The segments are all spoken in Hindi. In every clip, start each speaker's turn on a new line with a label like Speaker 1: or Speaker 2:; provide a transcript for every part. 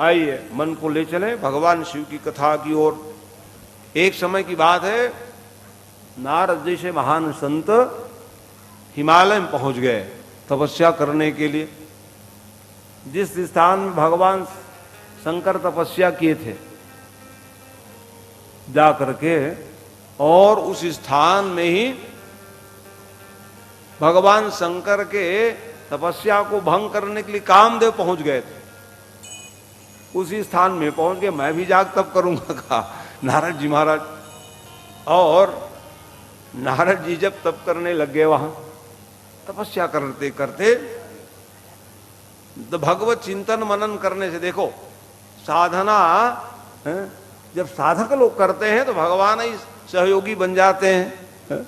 Speaker 1: आइए मन को ले चले भगवान शिव की कथा की ओर। एक समय की बात है, नारद जैसे महान संत हिमालय में पहुंच गए तपस्या करने के लिए। जिस स्थान में भगवान शंकर तपस्या किए थे जा करके, और उस स्थान में ही भगवान शंकर के तपस्या को भंग करने के लिए कामदेव पहुंच गए थे। उसी स्थान में पहुंच गए, मैं भी जाग तप करूंगा कहा नारद जी महाराज। और नारद जी जब तप करने लग गए वहां, तपस्या करते करते, तो भगवत चिंतन मनन करने से देखो साधना जब साधक लोग करते हैं तो भगवान ही सहयोगी बन जाते हैं।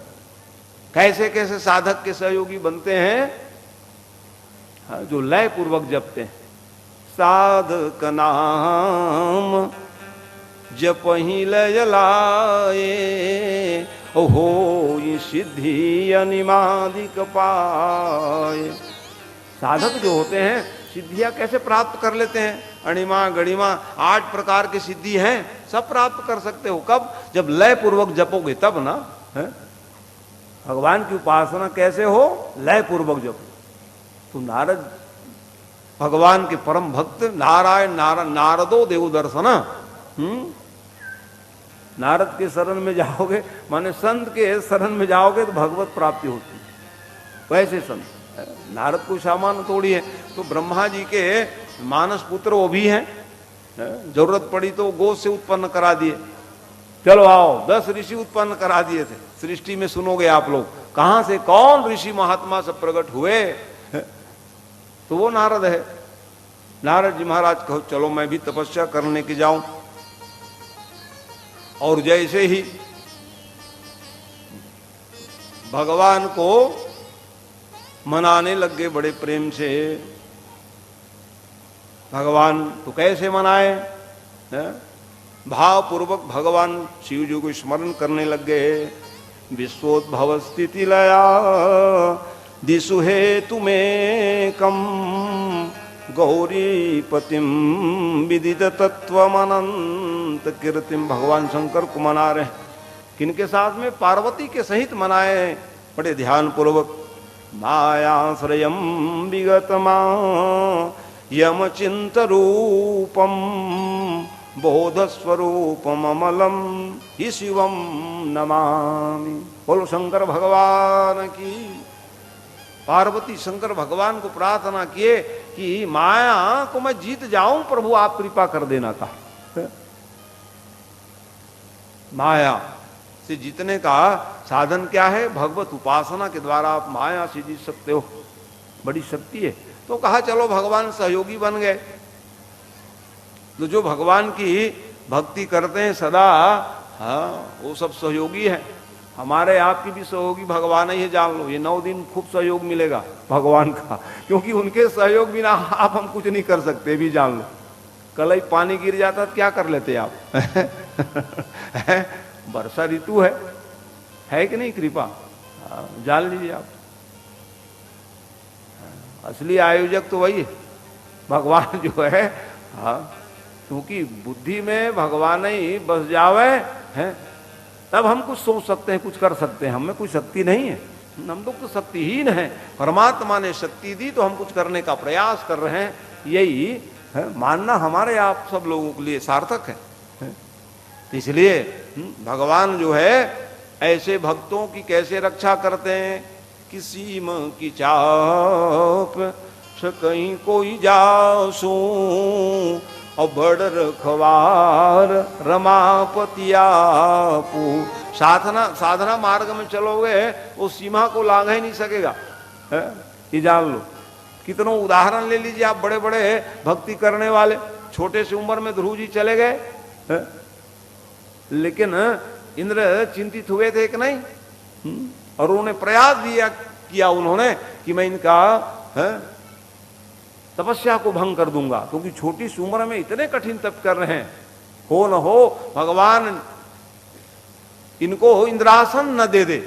Speaker 1: कैसे कैसे साधक के सहयोगी बनते हैं? जो लय पूर्वक जपते हैं। साधक नाम जपहि लय लाए, हो सिद्धि अनिमादिक पाए। साधक जो होते हैं सिद्धियां कैसे प्राप्त कर लेते हैं? अणिमा गणिमा 8 प्रकार की सिद्धि हैं, सब प्राप्त कर सकते हो। कब? जब लय पूर्वक जपोगे तब ना है? भगवान की उपासना कैसे हो? लय पूर्वक जपो। तो नारद भगवान के परम भक्त नारायण नारदो देव दर्शन। नारद के शरण में जाओगे, माने संत के शरण में जाओगे तो भगवत प्राप्ति होती है। वैसे संत नारद को सामान्य थोड़ी है। तो ब्रह्मा जी के मानस पुत्र वो भी हैं, जरूरत पड़ी तो गो से उत्पन्न करा दिए। चलो आओ, 10 ऋषि उत्पन्न करा दिए थे। सृष्टि में सुनोगे आप लोग, कहां से कौन ऋषि महात्मा सब प्रकट हुए? तो वो नारद है। नारद जी महाराज कहो चलो मैं भी तपस्या करने के जाऊं। और जैसे ही भगवान को मनाने लग गए बड़े प्रेम से। भगवान तो कैसे मनाए? भावपूर्वक भगवान शिव जी को स्मरण करने लग गए। विश्वोद्भव स्थिति लया दिशु हेतु में कम, गौरी पतिम विदित तत्वमनंत कीर्तिम। भगवान शंकर को मना रहे। किनके साथ में? पार्वती के सहित मनाए बड़े ध्यान पूर्वक। मायाश्रयम विगतमा यम चिंत रूपम, बोध स्वरूपम अमलम ही शिवम नमामि। बोलो शंकर भगवान की। पार्वती शंकर भगवान को प्रार्थना किए कि माया को मैं जीत जाऊं, प्रभु आप कृपा कर देना था। माया से जीतने का साधन क्या है? भगवत उपासना के द्वारा आप माया से जीत सकते हो। बड़ी शक्ति है। तो कहा चलो भगवान सहयोगी बन गए। तो जो भगवान की भक्ति करते हैं सदा, हाँ वो सब सहयोगी है। हमारे आपकी भी सहयोगी भगवान ही है, जान लो। ये 9 दिन खूब सहयोग मिलेगा भगवान का, क्योंकि उनके सहयोग बिना आप हम कुछ नहीं कर सकते, भी जान लो। कल ही पानी गिर जाता तो क्या कर लेते आप? वर्षा ऋतु है कि नहीं? कृपा जान लीजिए आप। असली आयोजक तो वही है, भगवान जो है। हाँ, क्योंकि बुद्धि में भगवान ही बस जावे है, तब हम कुछ सोच सकते हैं, कुछ कर सकते हैं। हमें कोई शक्ति नहीं है, हम लोग तो शक्तिहीन हैं। परमात्मा ने शक्ति दी तो हम कुछ करने का प्रयास कर रहे हैं। यही है मानना हमारे आप सब लोगों के लिए सार्थक है। इसलिए भगवान जो है ऐसे भक्तों की कैसे रक्षा करते हैं? किसी म की चाप कहीं कोई जासू, और बड़ रखवार रमापति आपू। साधना मार्ग में चलोगे वो सीमा को लांघ ही नहीं सकेगा, ये जान लो। कितनों उदाहरण ले लीजिए आप, बड़े बड़े भक्ति करने वाले। छोटे से उम्र में ध्रुव जी चले गए, लेकिन इंद्र चिंतित हुए थे कि नहीं, और उन्होंने प्रयास किया उन्होंने कि मैं इनका तपस्या को भंग कर दूंगा, क्योंकि छोटी सी उम्र में इतने कठिन तप कर रहे हैं। हो न हो भगवान इनको इंद्रासन न दे दे।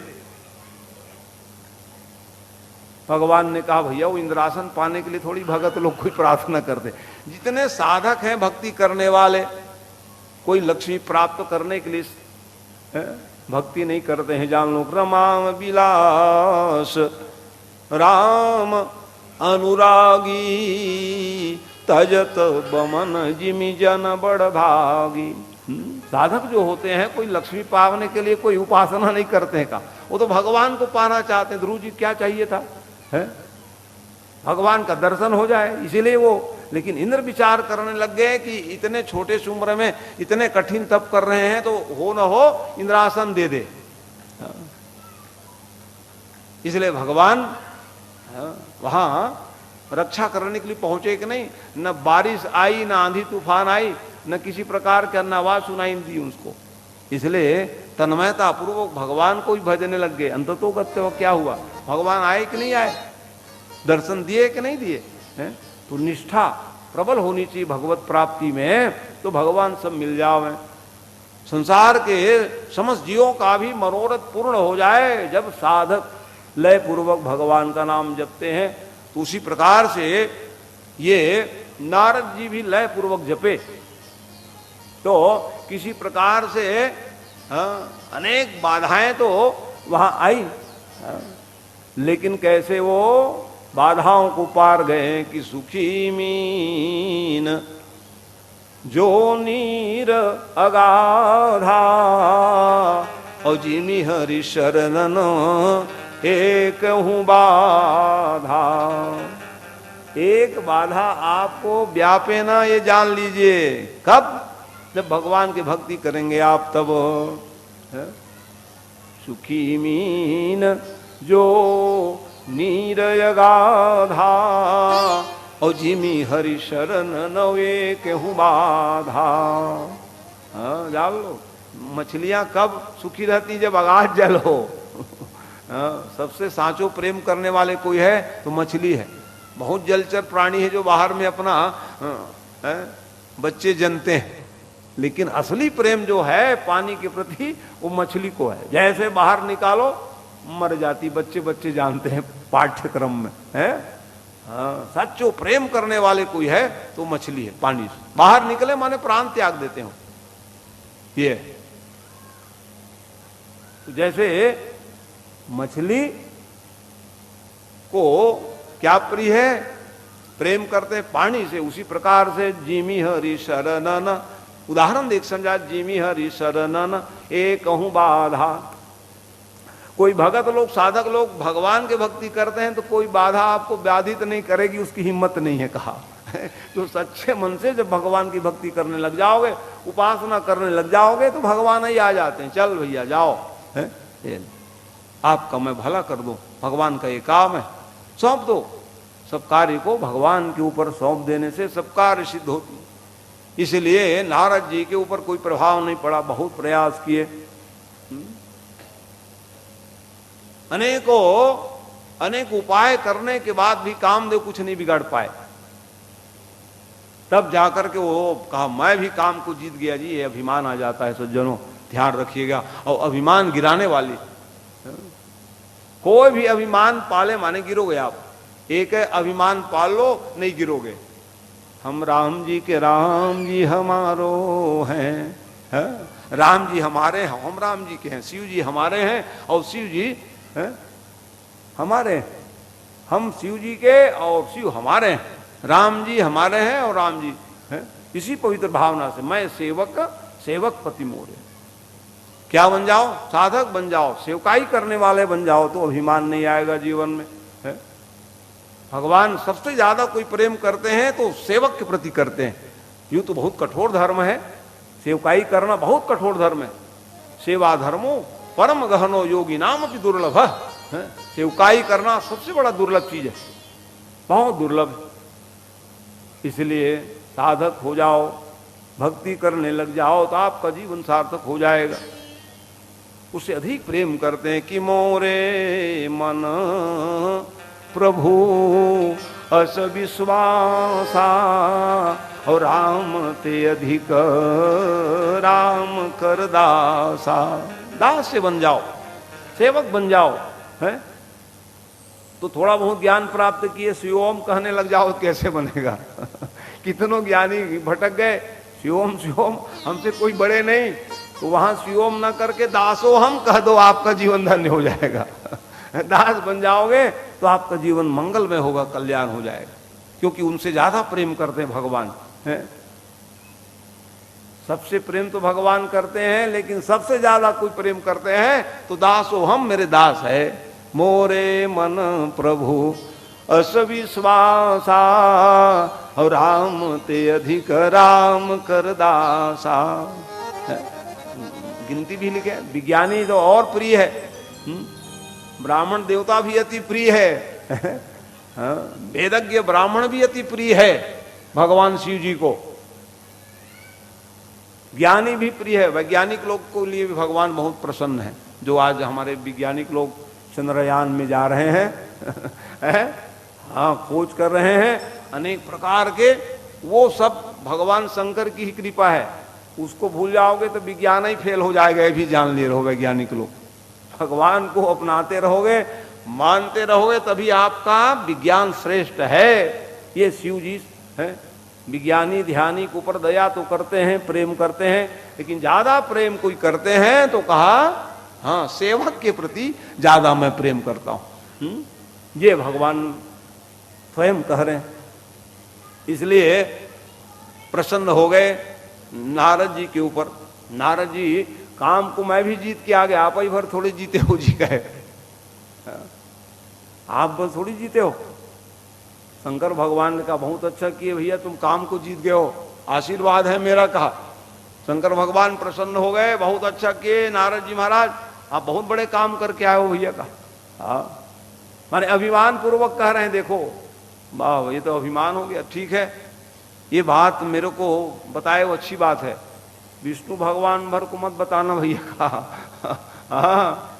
Speaker 1: भगवान ने कहा भैया वो इंद्रासन पाने के लिए थोड़ी भगत लोग कोई प्रार्थना करते, जितने साधक हैं भक्ति करने वाले, कोई लक्ष्मी प्राप्त करने के लिए भक्ति नहीं करते हैं। जान लो, रमाम विलास राम अनुरागी, तजत बमन जिमि जन बड़ भागी। साधक जो होते हैं कोई लक्ष्मी पावने के लिए कोई उपासना नहीं करते हैं का, वो तो भगवान को पाना चाहते हैं। ध्रुव जी क्या चाहिए था, है भगवान का दर्शन हो जाए, इसीलिए वो। लेकिन इंद्र विचार करने लग गए कि इतने छोटे से उम्र में इतने कठिन तप कर रहे हैं, तो हो न हो इंद्रासन दे दे। इसलिए भगवान वहां रक्षा करने के लिए पहुंचे कि नहीं। न बारिश आई, न आंधी तूफान आई, न किसी प्रकार की अन्य आवाज सुनाई दी उसको। इसलिए तन्मयता पूर्वक भगवान को ही भजने लग गए। अंततो गत्य क्या हुआ, भगवान आए कि नहीं आए, दर्शन दिए कि नहीं दिए, हैं? तो निष्ठा प्रबल होनी चाहिए भगवत प्राप्ति में, तो भगवान सब मिल जावे। संसार के समस्त जीवों का भी मनोरथ पूर्ण हो जाए जब साधक लय पूर्वक भगवान का नाम जपते हैं। तो उसी प्रकार से ये नारद जी भी लय पूर्वक जपे, तो किसी प्रकार से अनेक बाधाएं तो वहां आई, लेकिन कैसे वो बाधाओं को पार गए कि सुखी मीन जो नीर अगाधा, और जिमी हरि शरणन एक हूँ बाधा। एक बाधा आपको व्यापे ना, ये जान लीजिए। कब, जब भगवान की भक्ति करेंगे आप, तब है? सुखी मीन जो नीरय गाधा, और जिमी हरि शरण नवे केहू बाधा। जान लो, मछलियां कब सुखी रहती, जब अगाध जल हो। सबसे साचो प्रेम करने वाले कोई है तो मछली है। बहुत जलचर प्राणी है जो बाहर में अपना बच्चे जनते हैं, लेकिन असली प्रेम जो है पानी के प्रति वो मछली को है। जैसे बाहर निकालो मर जाती, बच्चे बच्चे जानते हैं पाठ्यक्रम में, है सच्चो प्रेम करने वाले कोई है तो मछली है। पानी से बाहर निकले माने प्राण त्याग देते हो। ये तो जैसे मछली को क्या प्रिय है, प्रेम करते पानी से, उसी प्रकार से जिमी हरि शरणन, उदाहरण देख समझा, जिमी हरि शरणन एक हूं बाधा। कोई भगत लोग, साधक लोग भगवान के भक्ति करते हैं तो कोई बाधा आपको व्याधित नहीं करेगी, उसकी हिम्मत नहीं है कहा। तो सच्चे मन से जब भगवान की भक्ति करने लग जाओगे, उपासना करने लग जाओगे, तो भगवान ही आ जाते हैं। चल भैया जाओ, है आपका मैं भला कर दूं, भगवान का ये काम है, सौंप दो। सब कार्य को भगवान के ऊपर सौंप देने से सब कार्य सिद्ध होती। इसलिए नारद जी के ऊपर कोई प्रभाव नहीं पड़ा, बहुत प्रयास किए, अनेक उपाय करने के बाद भी कामदेव कुछ नहीं बिगाड़ पाए। तब जाकर के वो कहा मैं भी काम को जीत गया जी। ये अभिमान आ जाता है सज्जनों, ध्यान रखिएगा। और अभिमान गिराने वाली, कोई भी अभिमान पाले माने गिरोगे आप। एक है अभिमान पाल लो, नहीं गिरोगे। हम राम जी के, राम जी हमारो हैं, है? राम जी हमारे हैं, हम राम जी के हैं। शिव जी हमारे हैं और शिव जी है? हमारे, हम शिव जी के और शिव हमारे हैं। राम जी हमारे हैं और राम जी है। इसी पवित्र भावना से मैं सेवक, सेवक पति मोरे। क्या बन जाओ, साधक बन जाओ, सेवकाई करने वाले बन जाओ, तो अभिमान नहीं आएगा जीवन में, है? भगवान सबसे ज्यादा कोई प्रेम करते हैं तो सेवक के प्रति करते हैं। यूं तो बहुत कठोर धर्म है, सेवकाई करना बहुत कठोर धर्म है। सेवा धर्मो परम गहनो योगी नाम अपनी दुर्लभ है। सेवकाई करना सबसे बड़ा दुर्लभ चीज है, बहुत दुर्लभ। इसलिए साधक हो जाओ, भक्ति करने लग जाओ, तो आपका जीवन सार्थक हो जाएगा। उससे अधिक प्रेम करते हैं कि मोरे मन प्रभु अस विश्वासा, और राम ते अधिक राम कर दासा। दास से बन जाओ, सेवक बन जाओ, है? तो थोड़ा बहुत ज्ञान प्राप्त किए शिवोम कहने लग जाओ, कैसे बनेगा? कितनों ज्ञानी भटक गए, शिवम शिवम हमसे कोई बड़े नहीं, तो वहां शिवम ना करके दासो हम कह दो, आपका जीवन धन्य हो जाएगा। दास बन जाओगे तो आपका जीवन मंगलमय होगा, कल्याण हो जाएगा, क्योंकि उनसे ज्यादा प्रेम करते हैं भगवान है। सबसे प्रेम तो भगवान करते हैं, लेकिन सबसे ज्यादा कोई प्रेम करते हैं तो दासो हम, मेरे दास है। मोरे मन प्रभु अस विश्वासा, और राम ते अधिक राम कर दासा। गिनती भी लिखे, विज्ञानी तो और प्रिय है, ब्राह्मण देवता भी अति प्रिय है, वेदज्ञ ब्राह्मण भी अति प्रिय है भगवान शिव जी को, ज्ञानी भी प्रिय है। वैज्ञानिक लोग को लिए भी भगवान बहुत प्रसन्न है, जो आज हमारे वैज्ञानिक लोग चंद्रयान में जा रहे हैं, हाँ खोज कर रहे हैं अनेक प्रकार के, वो सब भगवान शंकर की ही कृपा है। उसको भूल जाओगे तो विज्ञान ही फेल हो जाएगा, ये भी जान ले रहो वैज्ञानिक लोग। भगवान को अपनाते रहोगे, मानते रहोगे, तभी आपका विज्ञान श्रेष्ठ है। ये शिव जी है, विज्ञानी ध्यानी के ऊपर दया तो करते हैं, प्रेम करते हैं, लेकिन ज्यादा प्रेम कोई करते हैं तो कहा हाँ सेवक के प्रति ज्यादा मैं प्रेम करता हूं। ये भगवान स्वयं कह रहे हैं। इसलिए प्रसन्न हो गए नारद जी के ऊपर। नारद जी, काम को मैं भी जीत के आ गया, आप ही भर थोड़ी जीते हो जी कहे, आप बस थोड़ी जीते हो। शंकर भगवान ने कहा बहुत अच्छा किए भैया, तुम काम को जीत गए हो, आशीर्वाद है मेरा, कहा। शंकर भगवान प्रसन्न हो गए, बहुत अच्छा किए नारद जी महाराज, आप बहुत बड़े काम करके आए हो भैया, कहा। हाँ, माने अभिमान पूर्वक कह रहे हैं, देखो वाह ये तो अभिमान हो गया, ठीक है, ये बात मेरे को बताए वो अच्छी बात है, विष्णु भगवान भर को मत बताना भैया, कहा। हाँ,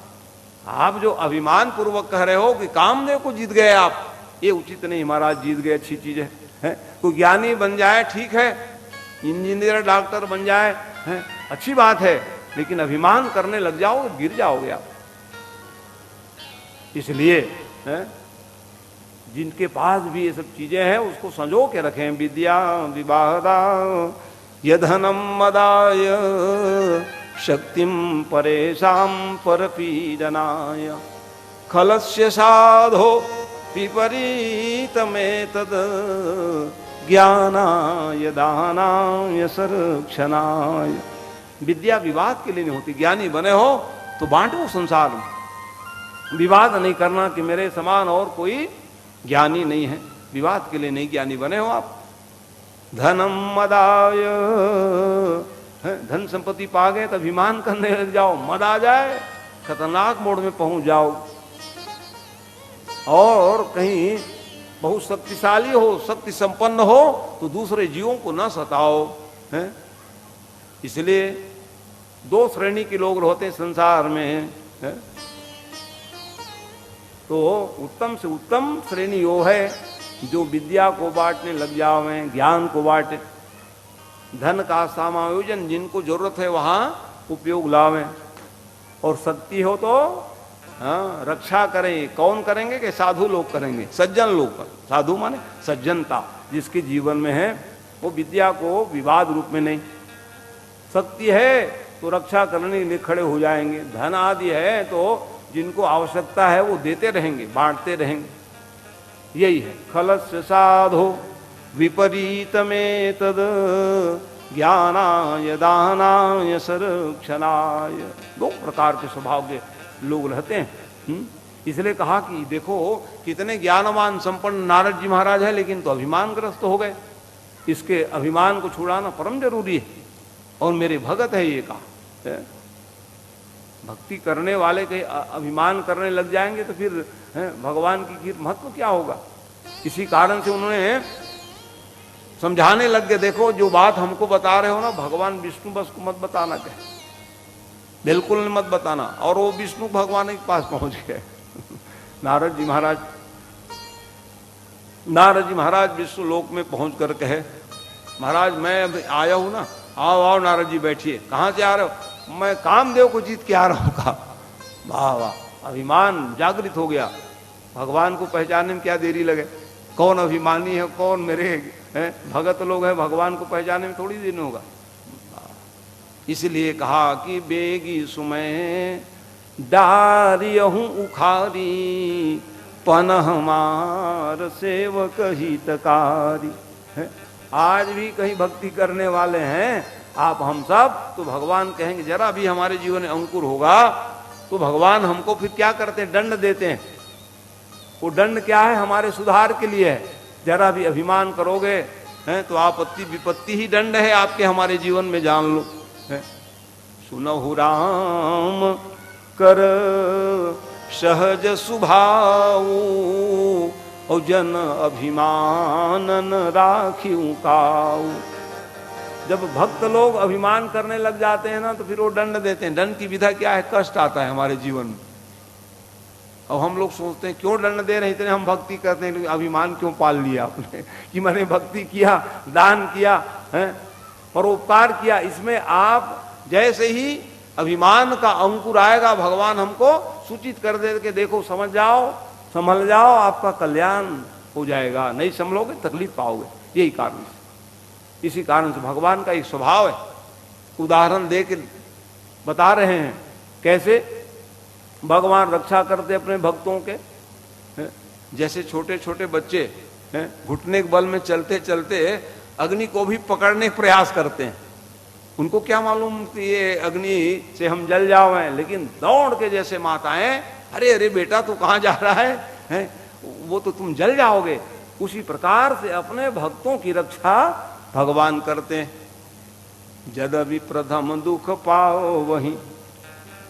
Speaker 1: आप जो अभिमान पूर्वक कह रहे हो कि कामदेव को जीत गए आप, ये उचित नहीं महाराज, जीत गए अच्छी चीज है। कोई ज्ञानी बन जाए ठीक है, इंजीनियर डॉक्टर बन जाए है, अच्छी बात है, लेकिन अभिमान करने लग जाओ गिर जाओगे आप। इसलिए जिनके पास भी ये सब चीजें हैं उसको संजो के रखें। विद्या विवाहदा यधनम मदाय शक्तिम परेशाम परपीडनाय खलस्य साधो विपरीतमेतद ज्ञानाय दानाय संरक्षणाय। विद्या विवाद के लिए नहीं होती, ज्ञानी बने हो तो बांटो संसार में, विवाद नहीं करना कि मेरे समान और कोई ज्ञानी नहीं है, विवाद के लिए नहीं ज्ञानी बने हो आप। धनम मदाय, धन संपत्ति पा गए तो अभिमान करने लग जाओ, मद आ जाए खतरनाक मोड़ में पहुंच जाओ, और कहीं बहुत शक्तिशाली हो, शक्ति संपन्न हो तो दूसरे जीवों को न सताओ है। इसलिए दो श्रेणी के लोग होते हैं संसार में है? तो उत्तम से उत्तम श्रेणी वो है जो विद्या को बांटने लग जाओ, ज्ञान को बांटे, धन का समायोजन जिनको जरूरत है वहां उपयोग लावे, और शक्ति हो तो हाँ रक्षा करें। कौन करेंगे कि साधु लोग करेंगे, सज्जन लोग। साधु माने सज्जनता जिसके जीवन में है, वो विद्या को विवाद रूप में नहीं, शक्ति है तो रक्षा करने के लिए खड़े हो जाएंगे, धन आदि है तो जिनको आवश्यकता है वो देते रहेंगे, बांटते रहेंगे। यही है खलस्य साधो विपरीतमेतद ज्ञानाय दानाय संरक्षणाय। दो प्रकार के स्वभाव के लोग रहते हैं। इसलिए कहा कि देखो कितने ज्ञानवान संपन्न नारद जी महाराज है, लेकिन तो अभिमानग्रस्त हो गए। इसके अभिमान को छुड़ाना परम जरूरी है, और मेरे भगत है ये कहा। भक्ति करने वाले के अभिमान करने लग जाएंगे तो फिर भगवान की महत्व क्या होगा। इसी कारण से उन्होंने समझाने लग गए, देखो जो बात हमको बता रहे हो ना, भगवान विष्णु बस को मत बताना, कहे बिल्कुल मत बताना। और वो विष्णु भगवान के पास पहुंच गए। नारद जी महाराज विष्णु लोक में पहुंच कर कहे, महाराज मैं अब आया हूं ना, आओ आओ नारद जी बैठिए। कहां से आ रहे हो? मैं कामदेव को जीत के आ रहा हूं। कहा वाह वाह, अभिमान जागृत हो गया, भगवान को पहचानने में क्या देरी लगे कौन अभिमानी है, कौन मेरे भगत लोग हैं, भगवान को पहचानने में थोड़ी दिन होगा। इसलिए कहा कि बेगी सुमय डारियहूँ उखारी, पन हमार सेवक हितकारी। आज भी कहीं भक्ति करने वाले हैं आप हम सब, तो भगवान कहेंगे जरा भी हमारे जीवन में अंकुर होगा तो भगवान हमको फिर क्या करते हैं, दंड देते हैं। वो दंड क्या है, हमारे सुधार के लिए है। जरा भी अभिमान करोगे हैं तो आपत्ति विपत्ति ही दंड है आपके हमारे जीवन में, जान लो। सुनहु राम कर सहज सुभाऊ, और जन अभिमानन राखिऊ काऊ। जब भक्त लोग अभिमान करने लग जाते हैं ना तो फिर वो दंड देते हैं। दंड की विधा क्या है, कष्ट आता है हमारे जीवन में। और हम लोग सोचते हैं क्यों दंड दे रहे, इतने हम भक्ति करते हैं, अभिमान क्यों पाल लिया आपने कि मैंने भक्ति किया, दान किया है, परोपकार किया। इसमें आप जैसे ही अभिमान का अंकुर आएगा भगवान हमको सूचित कर दे के देखो समझ जाओ, संभल जाओ, आपका कल्याण हो जाएगा। नहीं संभलोगे तकलीफ पाओगे। यही कारण है। इसी कारण से भगवान का एक स्वभाव है, उदाहरण दे के बता रहे हैं कैसे भगवान रक्षा करते अपने भक्तों के। जैसे छोटे छोटे बच्चे घुटने के बल में चलते चलते अग्नि को भी पकड़ने का प्रयास करते हैं। उनको क्या मालूम कि ये अग्नि से हम जल जाएं, लेकिन दौड़ के जैसे माताएं, अरे अरे बेटा तू कहाँ जा रहा है? वो तो तुम जल जाओगे। उसी प्रकार से अपने भक्तों की रक्षा भगवान करते हैं। जदवि प्रथम दुख पाओ वहीं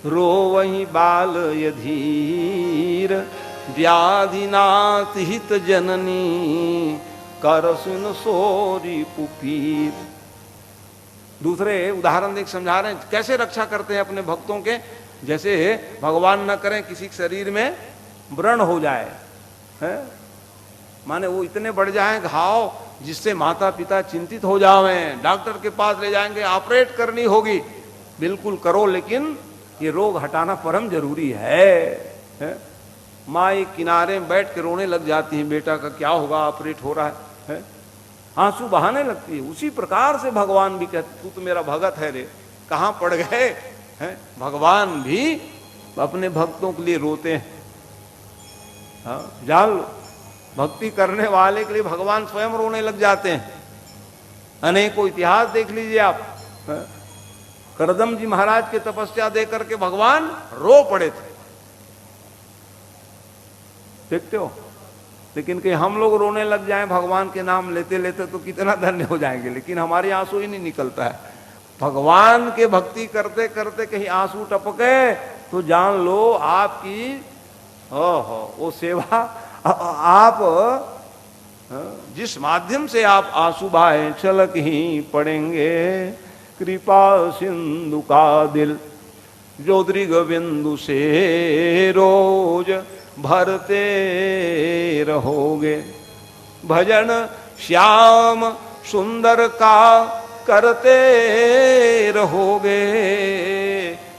Speaker 1: रो वहीं बाल यधीर, व्याधिनाथ हित जननी कर सुन सोरी पुपीर। दूसरे उदाहरण देख समझा रहे हैं कैसे रक्षा करते हैं अपने भक्तों के। जैसे भगवान न करें किसी शरीर में व्रण हो जाए, है माने वो इतने बढ़ जाएं घाव जिससे माता पिता चिंतित हो जावें, डॉक्टर के पास ले जाएंगे, ऑपरेट करनी होगी। बिल्कुल करो, लेकिन ये रोग हटाना परम जरूरी है? माँ एक किनारे में बैठ के रोने लग जाती है, बेटा का क्या होगा, ऑपरेट हो रहा है? आंसू बहाने लगती है। उसी प्रकार से भगवान भी कहते तू तो मेरा भगत है रे, कहाँ पड़ गए हैं? भगवान भी अपने भक्तों के लिए रोते हैं। हाँ, जान लो, भक्ति करने वाले के लिए भगवान स्वयं रोने लग जाते हैं। अनेकों इतिहास देख लीजिए आप। करदम जी महाराज के तपस्या दे करके भगवान रो पड़े थे, देखते हो। लेकिन कि हम लोग रोने लग जाएं भगवान के नाम लेते लेते तो कितना धन्य हो जाएंगे, लेकिन हमारी आंसू ही नहीं निकलता है। भगवान के भक्ति करते करते कहीं आंसू टपके तो जान लो आपकी वो सेवा, आप जिस माध्यम से आप आंसू बहाए छलक ही पड़ेंगे। कृपा सिंधु का दिल जो दृग बिंदु से रोज भरते रहोगे। भजन श्याम सुंदर का करते रहोगे,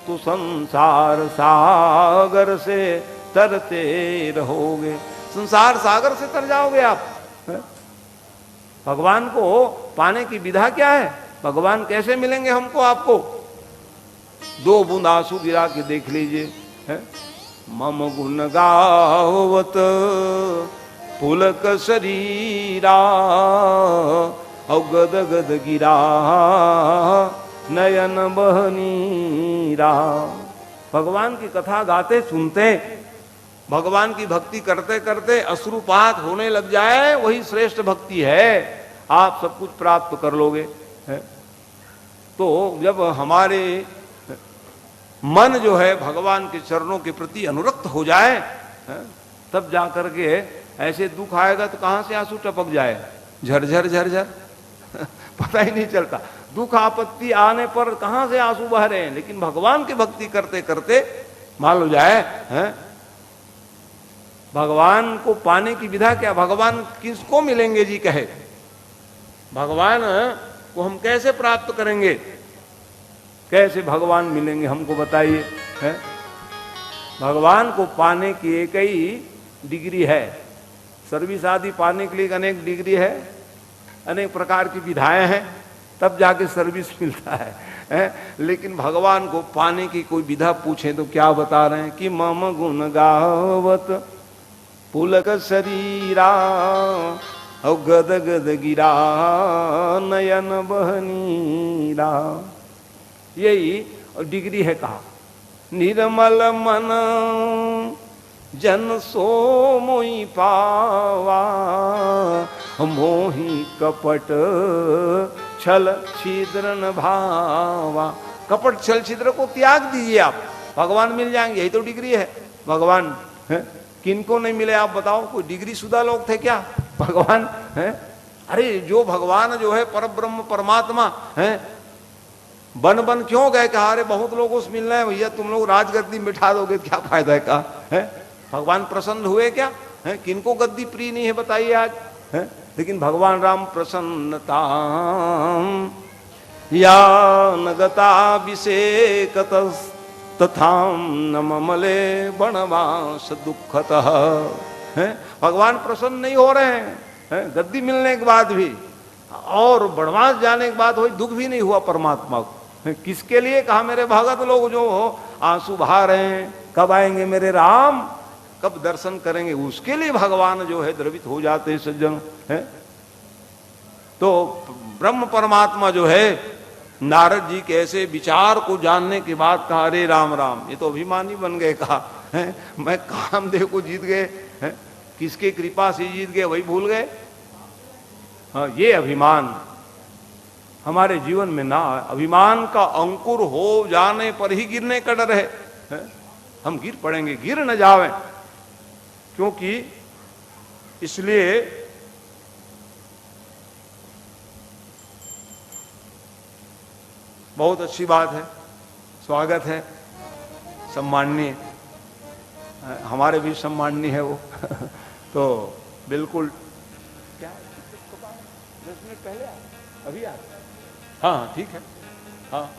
Speaker 1: तो संसार सागर से तरते रहोगे। संसार सागर से तर जाओगे आप। भगवान को पाने की विधा क्या है? भगवान कैसे मिलेंगे हमको आपको? दो बूंद आंसू गिरा के देख लीजिए। मम गुण गावत पुलक शरीरा, औ गद गद गिरा नयन बहनीरा। भगवान की कथा गाते सुनते, भगवान की भक्ति करते करते अश्रुपात होने लग जाए, वही श्रेष्ठ भक्ति है। आप सब कुछ प्राप्त कर लोगे। तो जब हमारे मन जो है भगवान के चरणों के प्रति अनुरक्त हो जाए, तब जा करके ऐसे दुख आएगा तो कहां से आंसू टपक जाए, झरझर झरझर पता ही नहीं चलता। दुख आपत्ति आने पर कहां से आंसू बह रहे हैं, लेकिन भगवान की भक्ति करते करते मालूम जाए भगवान को पाने की विधा क्या? भगवान किसको मिलेंगे जी कहे? भगवान को हम कैसे प्राप्त करेंगे? कैसे भगवान मिलेंगे हमको बताइए। भगवान को पाने की एक ही डिग्री है, सर्विस आदि पाने के लिए अनेक डिग्री है, अनेक प्रकार की विधाएं हैं, तब जाके सर्विस मिलता है? लेकिन भगवान को पाने की कोई विधा पूछे तो क्या बता रहे हैं कि मम गुण गावत पुलक शरीरा और गद गद गिरा नयन बहनीरा। यही डिग्री है। कहा निर्मल मन जन सो मोहि पावा, मोहि कपट छल छिद्र न भावा। कपट छल छिद्र को त्याग दीजिए, आप भगवान मिल जाएंगे। यही तो डिग्री है। भगवान है किनको नहीं मिले आप बताओ? कोई डिग्री शुदा लोग थे क्या भगवान है? अरे जो भगवान जो है परब्रह्म परमात्मा है, बन बन क्यों गए? कहा अरे बहुत लोगों से मिलना है भैया, तुम लोग राजगद्दी मिठा दोगे क्या फायदा है? कहा है भगवान प्रसन्न हुए क्या है? किनको गद्दी प्रिय नहीं है बताइए आज है? लेकिन भगवान राम प्रसन्नता या नगताभिषेकत तथाम न ममले वनवास दुखतः है। भगवान प्रसन्न नहीं हो रहे हैं गद्दी मिलने के बाद भी, और वनवास जाने के बाद कोई दुख भी नहीं हुआ परमात्मा को। किसके लिए? कहा मेरे भगत लोग जो आंसू बहा रहे हैं, कब आएंगे मेरे राम, कब दर्शन करेंगे, उसके लिए भगवान जो है द्रवित हो जाते हैं सज्जनों है। तो ब्रह्म परमात्मा जो है नारद जी के ऐसे विचार को जानने के बाद कहा अरे राम राम, ये तो अभिमानी बन गए। कहा है मैं कामदेव को जीत गए है? किसके कृपा से जीत गए वही भूल गए। हाँ, ये अभिमान हमारे जीवन में ना, अभिमान का अंकुर हो जाने पर ही गिरने का डर है? हम गिर पड़ेंगे, गिर न जावें। क्योंकि इसलिए बहुत अच्छी बात है, स्वागत है, सम्माननीय हमारे भी सम्माननीय है वो तो बिल्कुल क्या 10 मिनट पहले अभी आ हाँ ठीक है। हाँ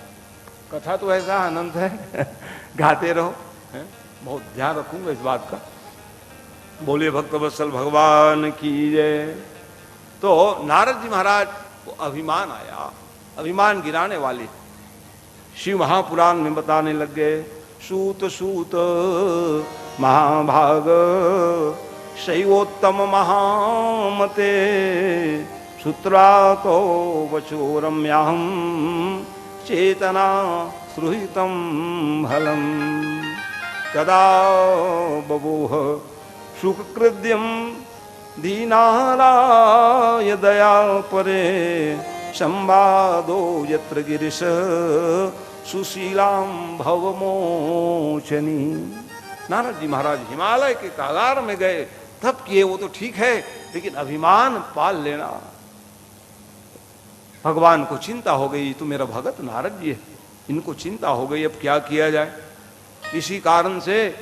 Speaker 1: कथा तो ऐसा अनंत है गाते रहो है? बहुत ध्यान रखूंगा इस बात का। बोले भक्तवत्सल भगवान की जय। तो नारद जी महाराज को अभिमान आया, अभिमान गिराने वाले शिव महापुराण में बताने लग गए। सूत सूत महाभाग शैवोत्तम महामते सूत्रातो वचो रम्याहम चेतना सुहृतम भलम कदा बभूह सुकृद्यम दीनाराय दया परे संवादो यत्र गिरिश सुशीलाम भवमोचनी। नारद जी महाराज हिमालय के कागार में गए, तब किए वो तो ठीक है, लेकिन अभिमान पाल लेना। भगवान को चिंता हो गई, तो मेरा भगत नारद जी है, इनको चिंता हो गई, अब क्या किया जाए। इसी कारण से,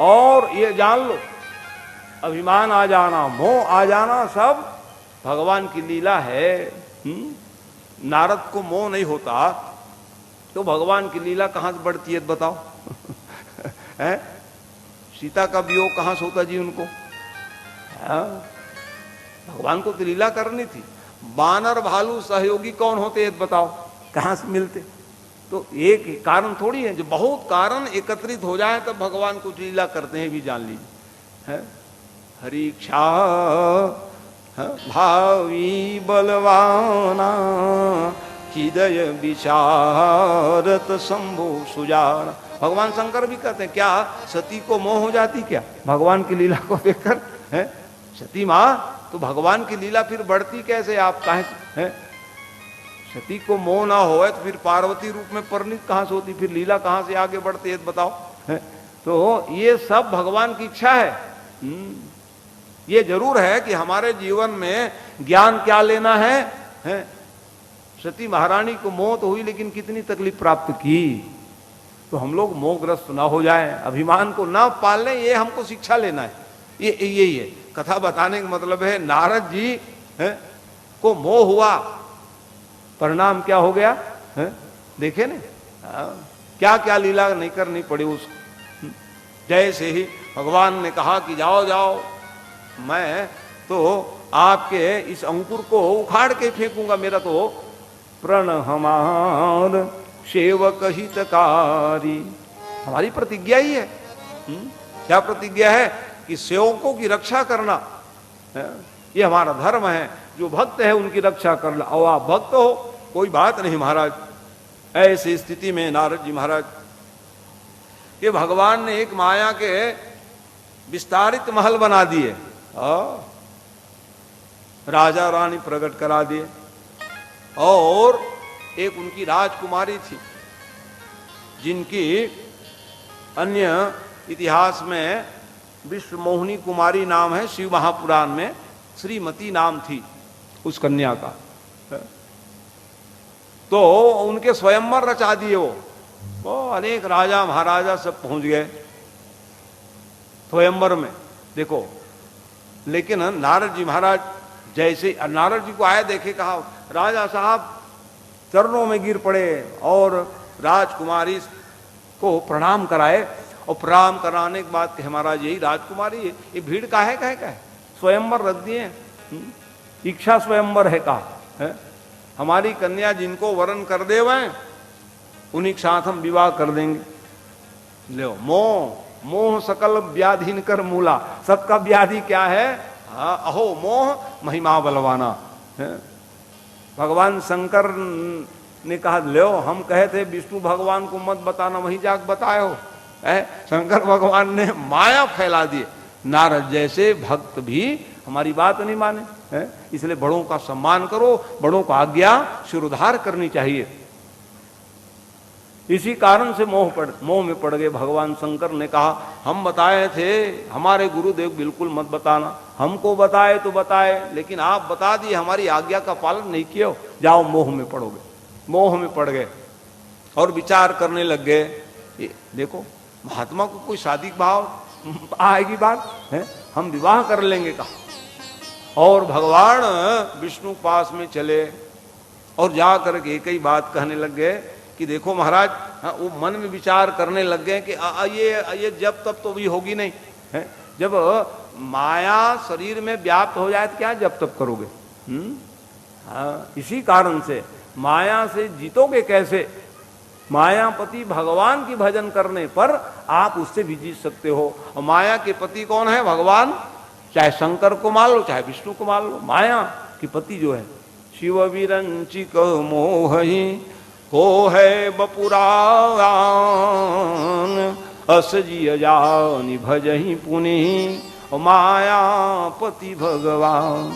Speaker 1: और ये जान लो, अभिमान आ जाना, मोह आ जाना, सब भगवान की लीला है। नारद को मोह नहीं होता तो भगवान की लीला कहां से बढ़ती है बताओ है? सीता का वियोग कहां से होता जी उनको? भगवान को तो लीला करनी थी। बानर भालू सहयोगी कौन होते हैं बताओ, कहां से मिलते? तो एक कारण थोड़ी है, जो बहुत कारण एकत्रित हो जाए तब भगवान को लीला करते हैं, भी जान लीजिए है। हरीक्षा भावी बलवाना हृदय विचारत शंभु सुजाना। भगवान शंकर भी कहते हैं, क्या सती को मोह हो जाती क्या भगवान की लीला को देखकर है? सती माँ तो भगवान की लीला फिर बढ़ती कैसे? आप कहें है? सती को मोह ना हो तो फिर पार्वती रूप में परिणित कहां से होती, फिर लीला कहां से आगे बढ़ती है बताओ है? तो ये सब भगवान की इच्छा है। ये जरूर है कि हमारे जीवन में ज्ञान क्या लेना है? सती महारानी को मौत हुई, लेकिन कितनी तकलीफ प्राप्त की। तो हम लोग मोहग्रस्त ना हो जाएं, अभिमान को ना पालने, ये हमको शिक्षा लेना है। ये यही है कथा बताने का मतलब है। नारद जी को मोह हुआ, परिणाम क्या हो गया है? देखे ना क्या क्या लीला नहीं करनी पड़ी उसको। जैसे ही भगवान ने कहा कि जाओ जाओ मैं तो आपके इस अंकुर को उखाड़ के फेंकूंगा। मेरा तो प्रण हमार सेवक हितकारी, हमारी प्रतिज्ञा ही है। क्या प्रतिज्ञा है? कि सेवकों की रक्षा करना, ये हमारा धर्म है। जो भक्त है उनकी रक्षा करना। और आप भक्त हो, कोई बात नहीं महाराज। ऐसी स्थिति में नारद जी महाराज कि भगवान ने एक माया के विस्तारित महल बना दिए, राजा रानी प्रकट करा दिए, और एक उनकी राजकुमारी थी जिनकी अन्य इतिहास में विश्व मोहिनी कुमारी नाम है, शिव महापुराण में श्रीमती नाम थी उस कन्या का। तो उनके स्वयंवर रचा दिए वो अनेक राजा महाराजा सब पहुंच गए स्वयंवर में, देखो। लेकिन नारद जी महाराज जैसे नारद जी को आए, देखे, कहा राजा साहब चरणों में गिर पड़े और राजकुमारी को प्रणाम कराए। और प्रणाम कराने के बाद कहे महाराज यही राजकुमारी है, ये भीड़ काहे कहे स्वयंवर रख दिए, इच्छा स्वयंवर है कहा है? हमारी कन्या जिनको वरण कर दे वह उन्हीं के साथ हम विवाह कर देंगे। लो मोह सकल व्याधीन कर मूला, सबका व्याधि क्या है? अहो मोह महिमा बलवाना है? भगवान शंकर ने कहा लो हम कहे थे विष्णु भगवान को मत बताना, वहीं जाके बताए हो। शंकर भगवान ने माया फैला दिए। नारद जैसे भक्त भी हमारी बात नहीं माने है? इसलिए बड़ों का सम्मान करो, बड़ों को आज्ञा शिरोधार करनी चाहिए। इसी कारण से मोह में पड़ गए। भगवान शंकर ने कहा हम बताए थे, हमारे गुरुदेव बिल्कुल मत बताना, हमको बताए तो बताए, लेकिन आप बता दिए, हमारी आज्ञा का पालन नहीं किया, जाओ मोह में पड़ोगे। मोह में पड़ गए और विचार करने लग गए। देखो महात्मा को कोई शादी भाव आएगी बात है, हम विवाह कर लेंगे कहा। और भगवान विष्णु पास में चले और जाकर के एक ही बात कहने लग गए कि देखो महाराज, वो मन में विचार करने लग गए कि ये जब तब तो भी होगी नहीं है। जब माया शरीर में व्याप्त हो जाए तो क्या जब तब करोगे? इसी कारण से माया से जीतोगे कैसे? मायापति भगवान की भजन करने पर आप उससे भी जीत सकते हो। और माया के पति कौन है? भगवान। चाहे शंकर को मान लो, चाहे विष्णु को मान लो, माया की पति जो है शिव विरंचिक मोहि को है बपुरान असजिय जानि भजहि पुनि मायापति भगवान।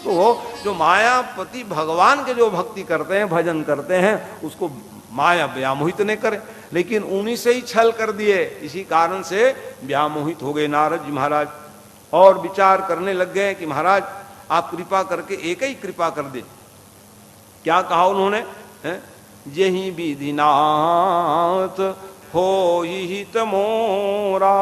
Speaker 1: तो जो मायापति भगवान के जो भक्ति करते हैं, भजन करते हैं, उसको माया व्यामोहित नहीं करे, लेकिन उन्हीं से ही छल कर दिए। इसी कारण से व्यामोहित हो गए नारद जी महाराज और विचार करने लग गए कि महाराज आप कृपा करके एक ही कृपा कर दे। क्या कहा उन्होंने? यही विधिनाथ हो हित मोरा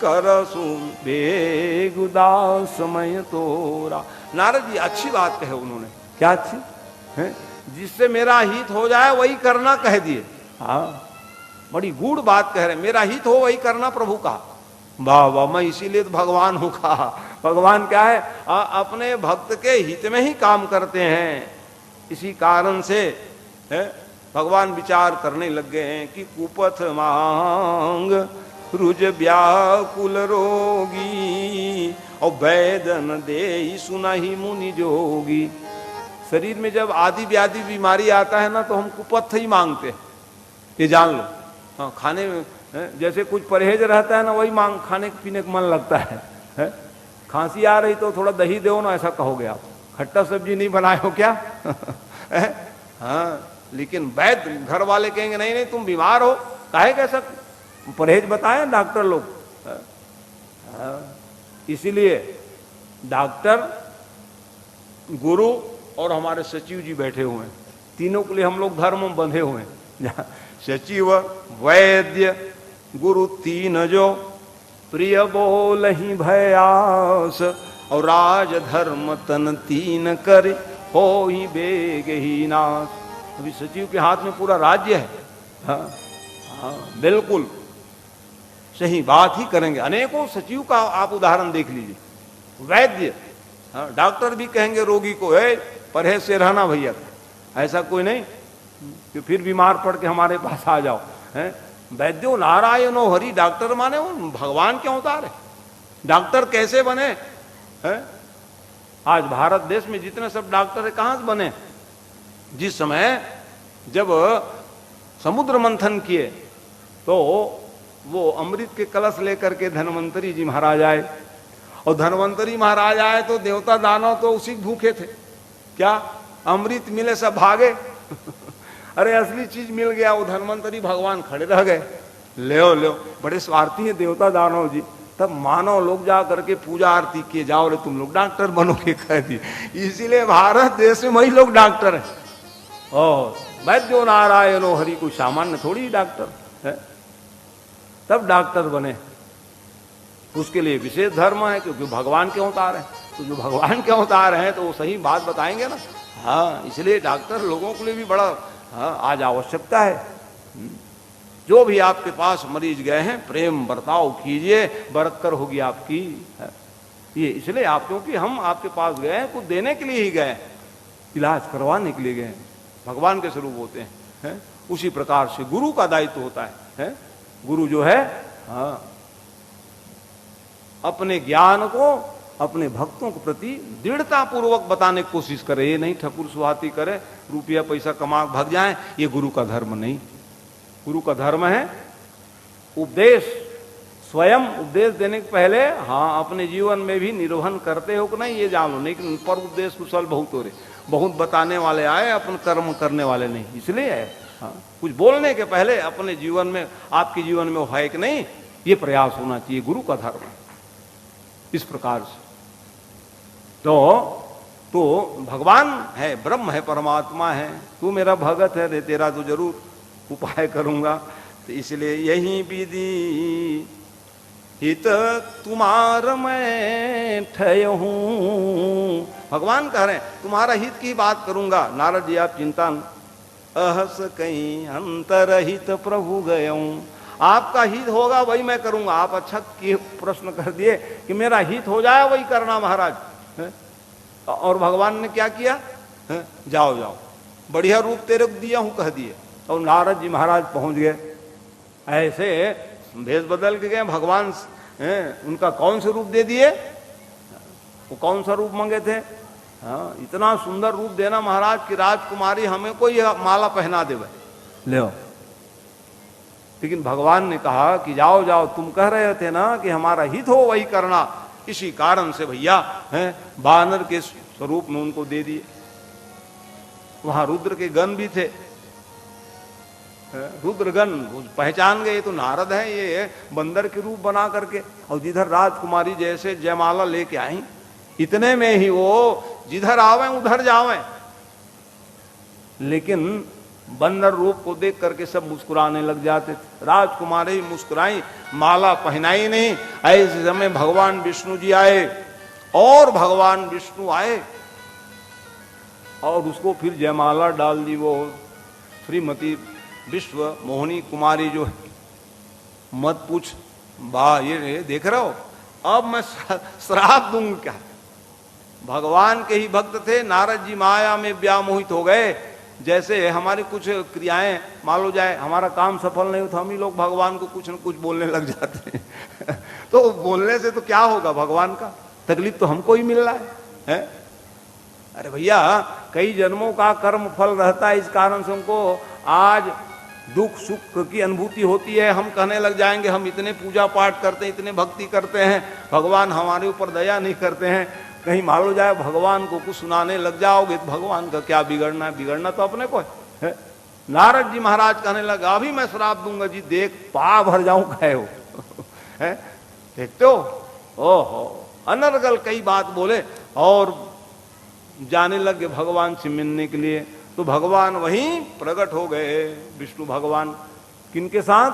Speaker 1: करसु बेगुदास समय तोरा। नारद जी अच्छी बात कहे उन्होंने। क्या अच्छी है? जिससे मेरा हित हो जाए वही करना कह दिए। हाँ, बड़ी गूढ़ बात कह रहे, मेरा हित हो वही करना प्रभु का। वाह वाह, मैं इसीलिए तो भगवान हूं कहा। भगवान क्या है? अपने भक्त के हित में ही काम करते हैं। इसी कारण से भगवान विचार करने लग गए हैं कि कुपथ मांग रुज व्याकुल रोगी और वैदन दे सुनहि मुनि जोगी। शरीर में जब आदि व्याधि बीमारी आता है ना, तो हम कुपथ ही मांगते हैं, ये जान लो। हाँ, खाने में जैसे कुछ परहेज रहता है ना, वही मांग खाने पीने का मन लगता है? खांसी आ रही तो थोड़ा दही दो ना, ऐसा कहोगे आप। खट्टा सब्जी नहीं बनाए हो क्या? हाँ, लेकिन वैद्य घर वाले कहेंगे नहीं नहीं तुम बीमार हो, काहे कैसा परहेज बताए डॉक्टर लोग। इसीलिए डॉक्टर, गुरु और हमारे सचिव जी बैठे हुए हैं, तीनों के लिए हम लोग धर्म में बंधे हुए हैं। सचिव, वैद्य, गुरु तीन जो प्रिय बोल ही भयास और राज धर्म तन तीन कर हो ही बेग ही नाश। अभी सचिव के हाथ में पूरा राज्य है। हाँ हाँ बिल्कुल। सही बात ही करेंगे। अनेकों सचिव का आप उदाहरण देख लीजिए। वैद्य, डॉक्टर भी कहेंगे रोगी को परहेज से रहना भैया, ऐसा कोई नहीं कि फिर बीमार पड़ के हमारे पास आ जाओ। वैद्यो नारायणो हरि, डॉक्टर माने वो भगवान के अवतार है। डॉक्टर कैसे बने हैं? आज भारत देश में जितने सब डॉक्टर है कहां से बने? जिस समय जब समुद्र मंथन किए तो वो अमृत के कलश लेकर के धन्वंतरी जी महाराज आए, और धन्वंतरी महाराज आए तो देवता दानव तो उसी भूखे थे। क्या अमृत मिले सब भागे अरे असली चीज मिल गया, वो धन्वंतरी भगवान खड़े रह गए। ले बड़े स्वार्थी हैं देवता दानव जी। तब मानव लोग जा करके पूजा आरती किए, जाओ रे तुम लोग डॉक्टर बनोगे कह दिए। इसीलिए भारत देश में वही लोग डॉक्टर हैं। और वैद्यो नारायणो हरि, कोई सामान्य थोड़ी डॉक्टर है। तब डॉक्टर बने, उसके लिए विशेष धर्म है क्योंकि भगवान के अवतार हैं। तो जो भगवान के अवतार हैं तो वो सही बात बताएंगे ना। हाँ, इसलिए डॉक्टर लोगों के लिए भी बड़ा आज आवश्यकता है। जो भी आपके पास मरीज गए हैं प्रेम बर्ताव कीजिए, बरकत होगी आपकी। ये इसलिए आप, क्योंकि हम आपके पास गए हैं कुछ देने के लिए ही गए, इलाज करवाने के लिए गए, भगवान के स्वरूप होते हैं। उसी प्रकार से गुरु का दायित्व होता है। गुरु जो है अपने ज्ञान को अपने भक्तों के प्रति दृढ़ता पूर्वक बताने की कोशिश करे। ये नहीं ठकुर सुहाती करे, रुपया पैसा कमा भाग जाए, ये गुरु का धर्म नहीं। गुरु का धर्म है उपदेश, स्वयं उपदेश देने के पहले अपने जीवन में भी निर्वहन करते हो कि नहीं ये जान लो। लेकिन पर उपदेश कुशल बहुत हो रहे, बहुत बताने वाले आए, अपन कर्म करने वाले नहीं। इसलिए है कुछ बोलने के पहले अपने जीवन में, आपके जीवन में वो है कि नहीं, ये प्रयास होना चाहिए। गुरु का धर्म है इस प्रकार से। तो भगवान है, ब्रह्म है, परमात्मा है। तू मेरा भगत है रे, तेरा तो जरूर उपाय करूंगा। तो इसलिए यही विधि हित तुम्हार मैं ठय हूं। भगवान कह रहे हैं तुम्हारा हित की बात करूंगा। नारद जी आप चिंता न, अहस कहीं अंतरहित प्रभु गयऊं। आपका हित होगा वही मैं करूंगा। आप अच्छा किए प्रश्न कर दिए कि मेरा हित हो जाए वही करना महाराज। और भगवान ने क्या किया? जाओ जाओ, बढ़िया रूप तेरे को दिया हूं कह दिए। और नारद जी महाराज पहुंच गए, ऐसे भेष बदल के गए। भगवान उनका कौन सा रूप दे दिए? वो कौन सा रूप मांगे थे? इतना सुंदर रूप देना महाराज कि राजकुमारी हमें कोई माला पहना देवे ले। लेकिन भगवान ने कहा कि जाओ जाओ, तुम कह रहे थे ना कि हमारा हित हो वही करना। इसी कारण से भैया बानर के स्वरूप में उनको दे दिए। वहां रुद्र के गण भी थे, रुद्रगण पहचान गए तो नारद है, ये बंदर के रूप बना करके। और जिधर राजकुमारी जैसे जयमाला लेके आई, इतने में ही वो जिधर आवे उधर जावे। लेकिन बंदर रूप को देख करके सब मुस्कुराने लग जाते थे। राजकुमारी मुस्कुराई, माला पहनाई नहीं। ऐसे समय भगवान विष्णु जी आए, और भगवान विष्णु आए और उसको फिर जयमाला डाल दी। वो श्रीमती विश्व मोहिनी कुमारी जो है, मत पूछ बा, ये देख रहे हो, अब मैं श्राप दूंगा क्या? भगवान के ही भक्त थे, नारद जी माया में व्यामोहित हो गए। जैसे हमारी कुछ क्रियाएं मान लो जाए, हमारा काम सफल नहीं हो तो हम ही लोग भगवान को कुछ न कुछ बोलने लग जाते हैं तो बोलने से तो क्या होगा, भगवान का तकलीफ तो हमको ही मिल रहा है? अरे भैया, कई जन्मों का कर्म फल रहता है, इस कारण से हमको आज दुख सुख की अनुभूति होती है। हम कहने लग जाएंगे हम इतने पूजा पाठ करते हैं, इतने भक्ति करते हैं, भगवान हमारे ऊपर दया नहीं करते हैं। कहीं मान लो जाए भगवान को कुछ सुनाने लग जाओगे तो भगवान का क्या बिगड़ना है? बिगड़ना तो अपने को है। नारद जी महाराज कहने लगा अभी मैं श्राप दूंगा जी, देख पा भर जाऊं कहे हो देखते हो। ओहो, अनर्गल कई बात बोले और जाने लगे भगवान से मिलने के लिए। तो भगवान वहीं प्रकट हो गए, विष्णु भगवान। किनके साथ?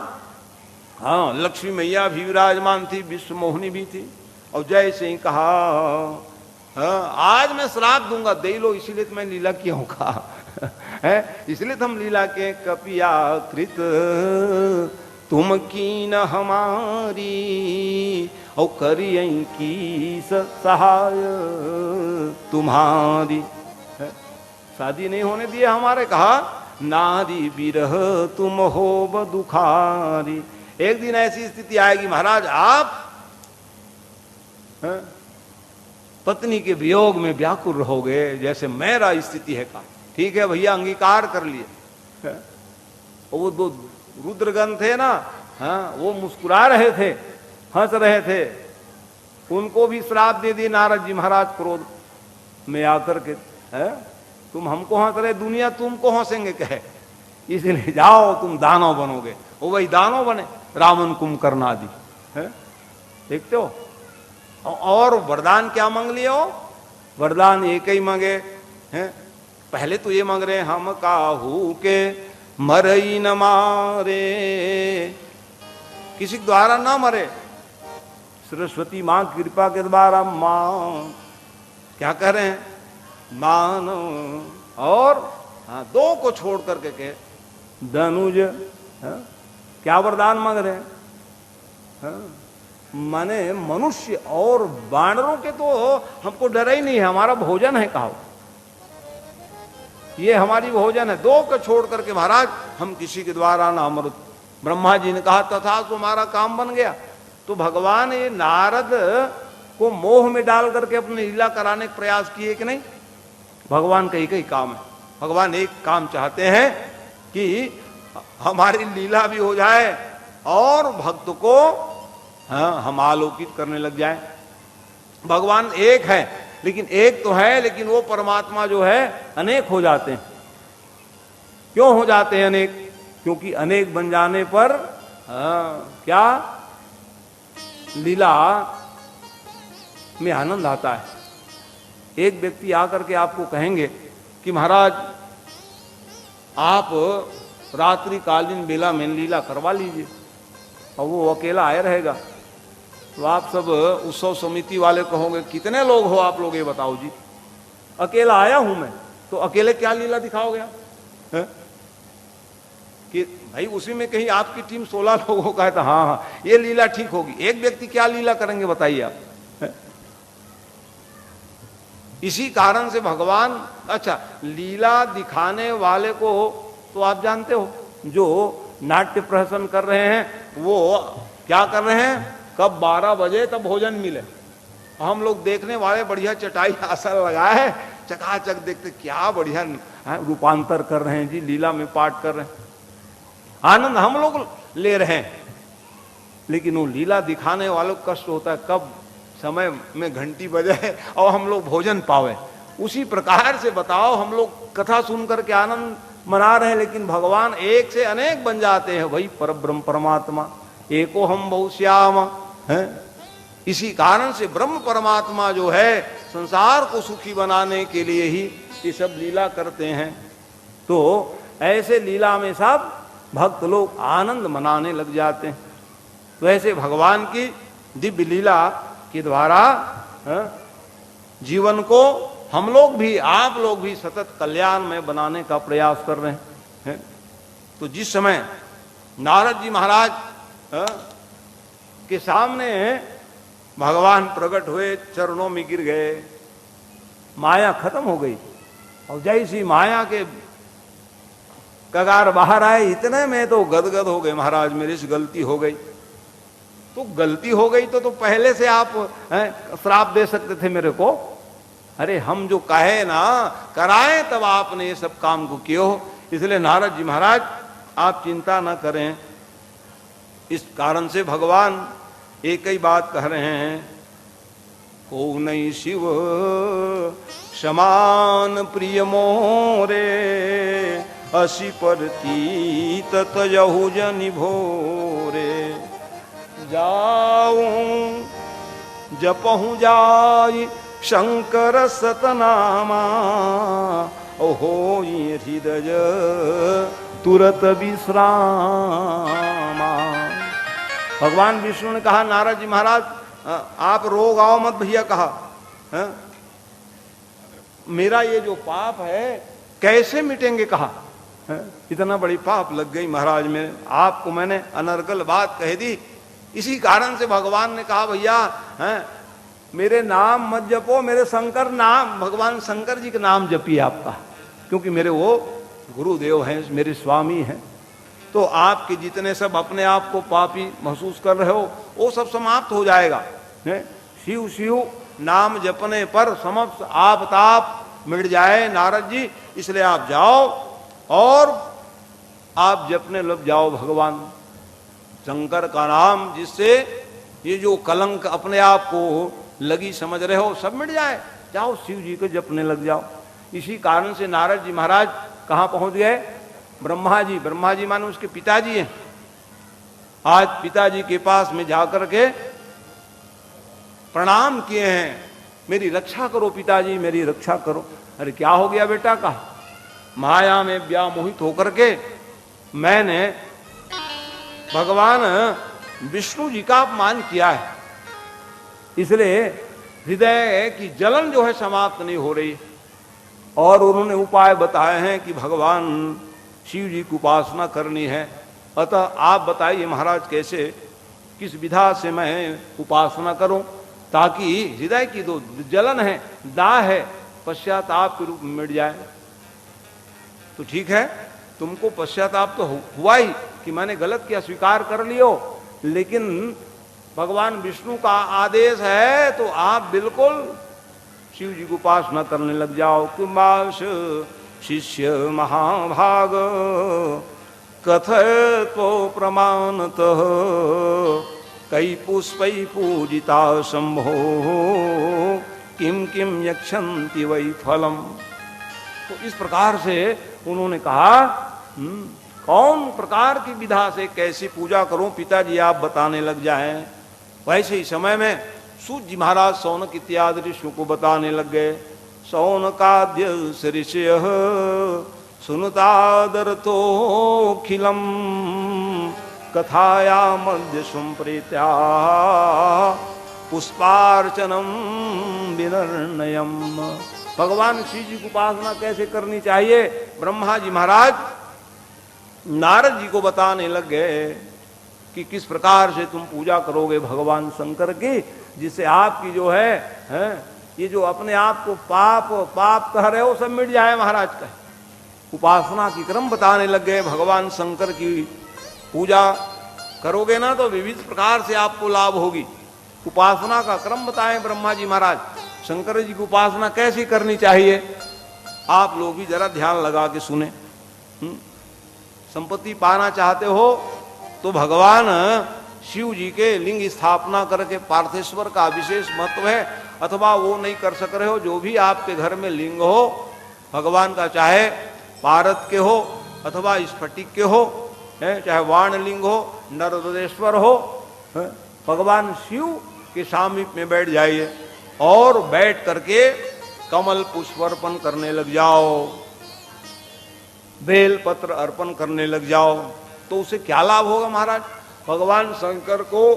Speaker 1: लक्ष्मी मैया भी विराजमान थी, विश्व मोहिनी भी थी। और जैसे ही कहा आज मैं श्राप दूंगा, दे लो, इसीलिए तो मैं लीला किया हूं कहा है। इसलिए तो हम लीला के कपिया कृत तुम कीन हमारी और करियं की सहाय तुम्हारी। शादी नहीं होने दिए हमारे, कहा नारी बिरह तुम हो दुखारी। एक दिन ऐसी स्थिति आएगी महाराज आप पत्नी के वियोग में व्याकुल रहोगे, जैसे मेरा स्थिति है। कहा ठीक है भैया, अंगीकार कर लिए। वो दो रुद्रगण थे ना, हाँ, वो मुस्कुरा रहे थे, हंस रहे थे। उनको भी श्राप दे दिए नारद जी महाराज क्रोध में आकर के, है तुम हमको हंस रहे, दुनिया तुमको हंसेंगे कहे, इसलिए जाओ तुम दानव बनोगे। वो वही दानव बने, रावण कुंभकर्ण आदि, है देखते हो। और वरदान क्या मांग लिए हो? वरदान एक ही मांगे हैं। पहले तो ये मांग रहे हैं हम काहू के मरई न मारे, किसी के द्वारा ना मरे, सरस्वती मां कृपा के द्वारा मां क्या कह रहे हैं मानो। और हाँ, दो को छोड़ करके के धनुज, क्या वरदान मांग रहे हैं? माने मनुष्य और वानरों के तो हमको डर ही नहीं है, हमारा भोजन है। कहा ये हमारी भोजन है, दो को छोड़ करके महाराज हम किसी के द्वारा ना अमृत। ब्रह्मा जी ने कहा तथा तुम्हारा काम बन गया। तो भगवान ये नारद को मोह में डाल करके अपने लीला कराने का प्रयास किए कि नहीं? भगवान का एक ही काम है। भगवान एक काम चाहते हैं कि हमारी लीला भी हो जाए और भक्त को हम आलोकित करने लग जाए। भगवान एक है, लेकिन एक तो है, लेकिन वो परमात्मा जो है अनेक हो जाते हैं। क्यों हो जाते हैं अनेक? क्योंकि अनेक बन जाने पर क्या लीला में आनंद आता है। एक व्यक्ति आकर के आपको कहेंगे कि महाराज आप रात्रि कालीन बेला में लीला करवा लीजिए, और वो अकेला आए रहेगा। तो आप सब उत्सव समिति वाले कहोगे कितने लोग हो आप लोग, ये बताओ जी। अकेला आया हूं मैं, तो अकेले क्या लीला दिखाओगे आप? कि भाई उसी में कहीं आपकी टीम 16 लोगों का है तो हाँ हाँ ये लीला ठीक होगी। एक व्यक्ति क्या लीला करेंगे बताइए आप? इसी कारण से भगवान, अच्छा लीला दिखाने वाले को तो आप जानते हो, जो नाट्य प्रहसन कर रहे हैं वो क्या कर रहे हैं, कब 12 बजे तब भोजन मिले। हम लोग देखने वाले बढ़िया चटाई आसन लगाए, चकाचक देखते, क्या बढ़िया रूपांतर कर रहे हैं जी, लीला में पाठ कर रहे हैं, आनंद हम लोग ले रहे हैं। लेकिन वो लीला दिखाने वालों को कष्ट होता है, कब समय में घंटी बजे और हम लोग भोजन पावे। उसी प्रकार से बताओ, हम लोग कथा सुन करके आनंद मना रहे हैं, लेकिन भगवान एक से अनेक बन जाते हैं। वही परब्रह्म परमात्मा एको हम बहुश्याम है। इसी कारण से ब्रह्म परमात्मा जो है संसार को सुखी बनाने के लिए ही ये सब लीला करते हैं। तो ऐसे लीला में सब भक्त लोग आनंद मनाने लग जाते हैं। तो ऐसे भगवान की दिव्य लीला के द्वारा जीवन को हम लोग भी, आप लोग भी सतत कल्याण में बनाने का प्रयास कर रहे हैं। तो जिस समय नारद जी महाराज के सामने भगवान प्रकट हुए, चरणों में गिर गए, माया खत्म हो गई। और जैसी माया के कगार बाहर आए, इतने में तो गदगद हो गए, महाराज मेरे से गलती हो गई। तो गलती हो गई तो पहले से आप श्राप दे सकते थे मेरे को। अरे हम जो कहे ना कराए, तब आपने ये सब काम को किए हो। इसलिए नारद जी महाराज आप चिंता न करें। इस कारण से भगवान एक ही बात कह रहे हैं, को नहीं शिव समान प्रिय मोरे, असी पर तीत तजहु जनि भोरे। जाऊं जपहु जाई शंकर सतनामा, ओहो हृदय तुरत विश्रामा। भगवान विष्णु ने कहा नारद जी महाराज आप रोग आओ मत भैया, कहा मेरा ये जो पाप है कैसे मिटेंगे, कहा इतना बड़ी पाप लग गई महाराज में, आपको मैंने अनर्गल बात कह दी। इसी कारण से भगवान ने कहा भैया मेरे नाम मत जपो, मेरे शंकर नाम, भगवान शंकर जी का नाम जपिए आपका, क्योंकि मेरे वो गुरुदेव हैं, मेरे स्वामी हैं। तो आपके जितने सब अपने आप को पापी महसूस कर रहे हो वो सब समाप्त हो जाएगा। शिव शिव नाम जपने पर समस्त आप ताप मिट जाए नारद जी। इसलिए आप जाओ और आप जपने लग जाओ भगवान शंकर का नाम, जिससे ये जो कलंक अपने आप को लगी समझ रहे हो सब मिट जाए। जाओ शिव जी को जपने लग जाओ। इसी कारण से नारद जी महाराज कहाँ पहुंच गए? ब्रह्मा जी। ब्रह्मा जी माने उसके पिताजी हैं। आज पिताजी के पास में जाकर के प्रणाम किए हैं, मेरी रक्षा करो पिताजी, मेरी रक्षा करो। अरे क्या हो गया बेटा? का माया में व्यामोहित होकर के मैंने भगवान विष्णु जी का अपमान किया है, इसलिए हृदय की जलन जो है समाप्त नहीं हो रही। और उन्होंने उपाय बताए हैं कि भगवान शिव जी की उपासना करनी है। अतः आप बताइए महाराज कैसे, किस विधा से मैं उपासना करूं ताकि हृदय की जो जलन है, दाह है, पश्चाताप के रूप में मिट जाए। तो ठीक है, तुमको पश्चाताप तो हुआ ही कि मैंने गलत किया, स्वीकार कर लियो, लेकिन भगवान विष्णु का आदेश है तो आप बिल्कुल शिव जी को उपासना करने लग जाओ। किंबाश शिष्य महाभाग कथय तो प्रमाणतः कई पुष्पै पूजिता शंभो किम किम यक्षन्ति वै फलम। तो इस प्रकार से उन्होंने कहा कौन प्रकार की विधा से कैसी पूजा करूं पिताजी आप बताने लग जाएं। वैसे ही समय में सूत जी महाराज सौनक इत्यादि ऋषियों को बताने लग गए। सौनकाद्य ऋषय सुनतादरतो खिलम कथाया मध्य संप्रीत्या पुष्पार्चनम विनर्णयम। भगवान शिव जी की उपासना कैसे करनी चाहिए ब्रह्मा जी महाराज नारद जी को बताने लग गए कि किस प्रकार से तुम पूजा करोगे भगवान शंकर की, जिससे आपकी जो है ये जो अपने आप को पाप कह रहे हो सब मिट जाए महाराज का। उपासना की क्रम बताने लग गए। भगवान शंकर की पूजा करोगे ना तो विविध प्रकार से आपको लाभ होगी। उपासना का क्रम बताएं ब्रह्मा जी महाराज, शंकर जी की उपासना कैसी करनी चाहिए। आप लोग भी जरा ध्यान लगा के सुने। संपत्ति पाना चाहते हो तो भगवान शिव जी के लिंग स्थापना करके पार्थेश्वर का विशेष महत्व है। अथवा वो नहीं कर सक रहे हो, जो भी आपके घर में लिंग हो भगवान का, चाहे पारद के हो अथवा स्फटिक के हो, चाहे वाण लिंग हो, नर्मदेश्वर हो, भगवान शिव के सामीप में बैठ जाइए और बैठ करके कमल पुष्प अर्पण करने लग जाओ, बेल पत्र अर्पण करने लग जाओ। तो उसे क्या लाभ होगा महाराज? भगवान शंकर को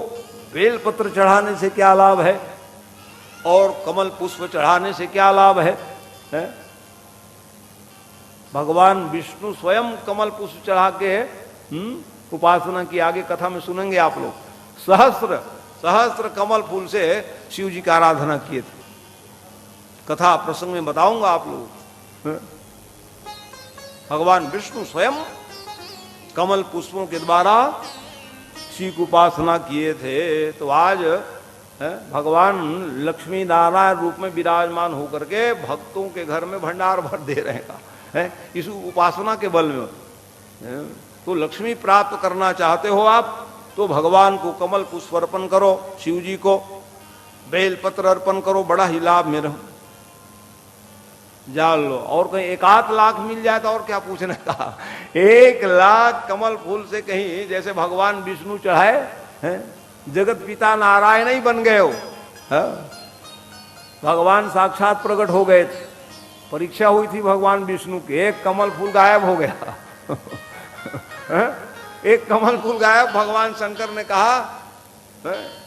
Speaker 1: बेल पत्र चढ़ाने से क्या लाभ है और कमल पुष्प चढ़ाने से क्या लाभ है? भगवान विष्णु स्वयं कमल पुष्प चढ़ा के उपासना की, आगे कथा में सुनेंगे आप लोग। सहस्त्र कमल फूल से शिव जी की आराधना किए थे, कथा प्रसंग में बताऊंगा आप लोग। भगवान विष्णु स्वयं कमल पुष्पों के द्वारा शिव की उपासना किए थे। तो आज भगवान लक्ष्मी नारायण रूप में विराजमान होकर के भक्तों के घर में भंडार भर दे रहे हैं इस उपासना के बल में। तो लक्ष्मी प्राप्त करना चाहते हो आप तो भगवान को कमल पुष्प अर्पण करो, शिव जी को बेल पत्र अर्पण करो, बड़ा ही लाभ में रहो। जान लो, और कहीं 1 लाख मिल जाए तो और क्या पूछने का। 1 लाख कमल फूल से कहीं जैसे भगवान विष्णु चढ़ाए, जगत पिता नारायण ही बन गए हो। भगवान साक्षात प्रकट हो गए थे। परीक्षा हुई थी भगवान विष्णु की, 1 कमल फूल गायब हो गया। 1 कमल फूल गायब। भगवान शंकर ने कहा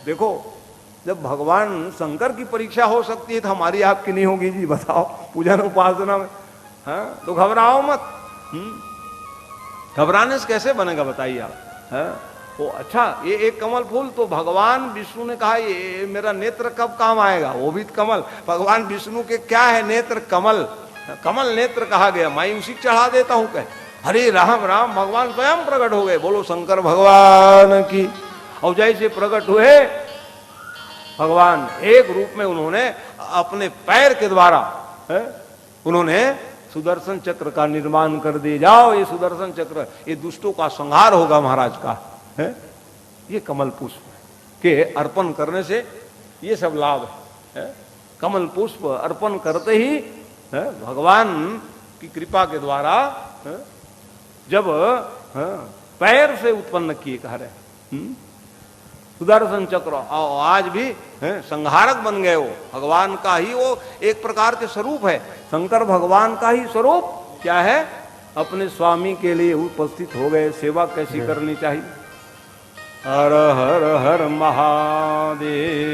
Speaker 1: देखो, जब भगवान शंकर की परीक्षा हो सकती है तो हमारी आपकी नहीं होगी जी, बताओ पूजन उपासना में। तो घबराओ मत। घबराने से कैसे बनेगा बताइए आप, है? वो अच्छा, ये एक कमल फूल तो भगवान विष्णु ने कहा ये मेरा नेत्र कब काम आएगा, वो भी कमल। भगवान विष्णु के क्या है, नेत्र कमल, कमल नेत्र कहा गया। मैं उसी चढ़ा देता हूं कह, हरे राम राम, भगवान स्वयं प्रकट हो गए। बोलो शंकर भगवान की। और जैसे प्रकट हुए भगवान, एक रूप में उन्होंने अपने पैर के द्वारा उन्होंने सुदर्शन चक्र का निर्माण कर दिए। जाओ ये सुदर्शन चक्र, ये दुष्टों का संहार होगा महाराज का, है? ये कमल पुष्प के अर्पण करने से ये सब लाभ है। कमल पुष्प अर्पण करते ही भगवान की कृपा के द्वारा जब पैर से उत्पन्न किए कह रहे सुदर्शन चक्र, और आज भी संहारक बन गए। वो भगवान का ही वो एक प्रकार के स्वरूप है। शंकर भगवान का ही स्वरूप क्या है, अपने स्वामी के लिए उपस्थित हो गए। सेवा कैसी करनी चाहिए। हर हर हर महादेव।